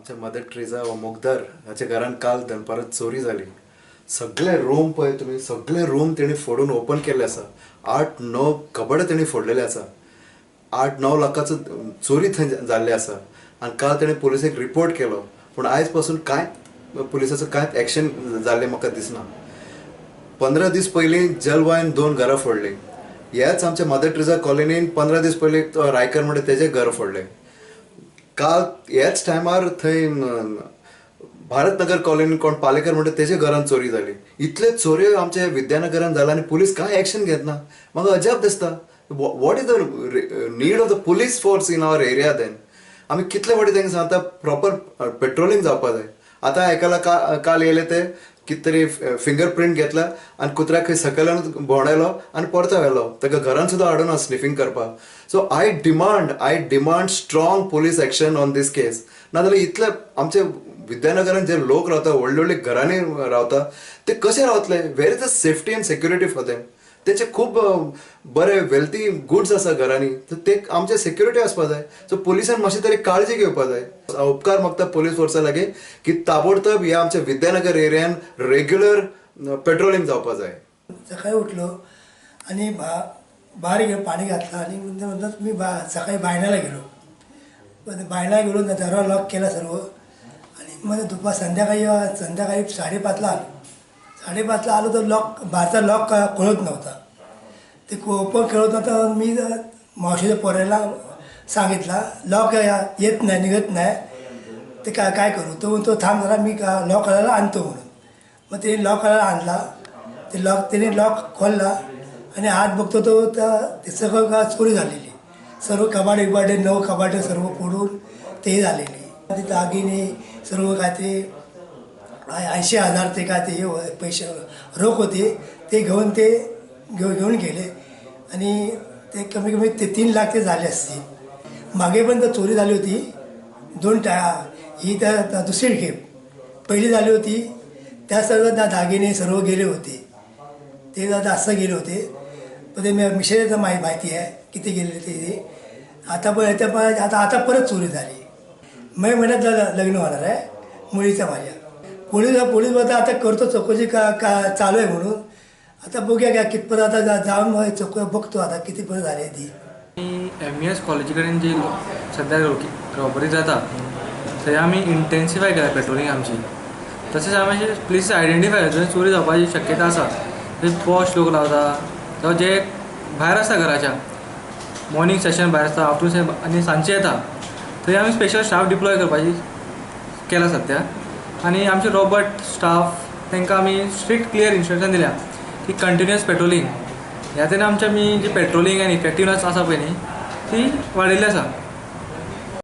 आमच्या mother treasure व मुगदार हाच्या घरान काल दनपारां चोरी जाली. सगळे रूम पळय तुमी, सगळे रूम तेणी फोडून ओपन केल्ले आसा. 8-9 कबड तेणी फोडलेले आसा. 8-9 लाखाचो चोरी थंय जाल्ली आसा. आनी काल तेणी पुलिसेक रिपोर्ट केलो, पूण आयज पासून कांय पुलिसाचो कांयच एक्शन जाल्लें म्हाका दिसना. 15 दीस पयलीं जलवायन 2 घरां फोडलीं. हेच आमच्या मदर ट्रेजा कॉलनीन 15 दीस पयलीं तो रायकर म्हणटा तेजें घर फोडलें. काल ह्याच टायमार थंय भारतनगर कॉलनीन कोण पालेकर म्हणटा तेजे घरान चोरी जाली. इतले चोऱ्यो आमच्या विद्यानगरान जाला आनी पुलीस कांय एक्शन घेतना. म्हाका अजाप दिसता. What is the need of the police force in our area then. आमी कितले फावटी तांकां सांगता प्रॉपर पेट्रोलिंग जावपा जाय. आतां आयकलां काल येयले ते कितें तरी फिंगर प्रिंट घेतला आनी कुत्र्याक खंय सकयल्यान भोंवडायलो आनी परतो व्हेलो. ताका घरान सुद्दां हाडून स्निफींग करपाक. So I demand strong police action on this case. नाजाल्यार इतले आमचे विद्यानगरान जे लोक रावता, व्हडले व्हडले घरांनी रावता, ते कशे रावतले? Where is the safety and security for them? तेचे खूब बरे वेल्थी गुड्स आसा घरांनी, ते आमचे सेक्युरिटी आसपा जाय. सो पुलिसान मातशी तरी काळजी घेवपा जाय. उपकार मागता पुलीस फोर्सा लागीं की ताबडतोब ह्या आमच्या विद्यानगर एरियान रेग्युलर पेट्रोलिंग जावपा जाय. सकाळी उठलो आणि भायर गेलो, पाणी घातलं आणि म्हणतात मी सकाळी बायणाला गेलो. बायणाला गेलो, दरवाजा लॉक केला सर्व. आणि मग संध्याकाळी 5:30ला आलो. 5:30ला आलो तर बाहेरचा लॉक खोलत नव्हता. ते ओपन खेळत नव्हता. मी मावशीच्या पोराला सांगितला लॉक येत नाही, निघत नाही, ते काय करू. तो थांब जरा, मी लॉक करायला आणतो म्हणून. मग ते लॉक करायला आणला. त्याने लॉक खोलला आणि आत बघतो ते सगळं चोरी झालेली. सर्व कबाडे 9 कबाडे सर्व फोडून ते झालेली. ते दागिने सर्व काय ते 80,000 ते काय ते पैसे रोख होते ते घेऊन गेले. आणि ते कमी कमी 3 लाख ते झाले असते. मागे पण तर चोरी झाली होती 2 ही तर दुसरी खेप. पहिली झाली होती त्या सर्व दागिने सर्व गेले होते. ते असं गेले होते. पण ते मिशेचं माहिती आहे किती गेले ते. आता परत चोरी झाली. मे महिन्यात लग्न होणार आहे मुलीचं माझ्या. पोलीस बघा आता करतो चौकशी का चालू आहे म्हणून. आता बघूया का कितपत आता जाऊन चौकशी बघतो आता किती पर्यंत झाली ती. MES कॉलेजी कडेन जी सध्या रॉबरी जाता थंय आमी इंटेन्सिफाय केला पेट्रोलिंग आमची. तशेंच आमी प्लेसीस आयडेंटिफाय जंय चोरी जावपाची शक्यता आसा. थंय पॉश लोक रावता जावं जे भायर आसता घराच्या, मॉर्निंग सेशन भायर आसता, आफ्टरनून आनी सांजचे येता, थंय आमी स्पेशल स्टाफ डिप्लॉय करपाची केला सध्या. आणि आमचे रॉबर्ट स्टाफ तांकां आमी स्ट्रिक्ट क्लियर इन्स्ट्रक्शन दिल्या की कंटिन्युअस पेट्रोलिंग. ह्या तरेन आमच्या जी पेट्रोलिंग आनी इफेक्टिवनेस आसा पळय न्ही ती वाडयल्ली आसा.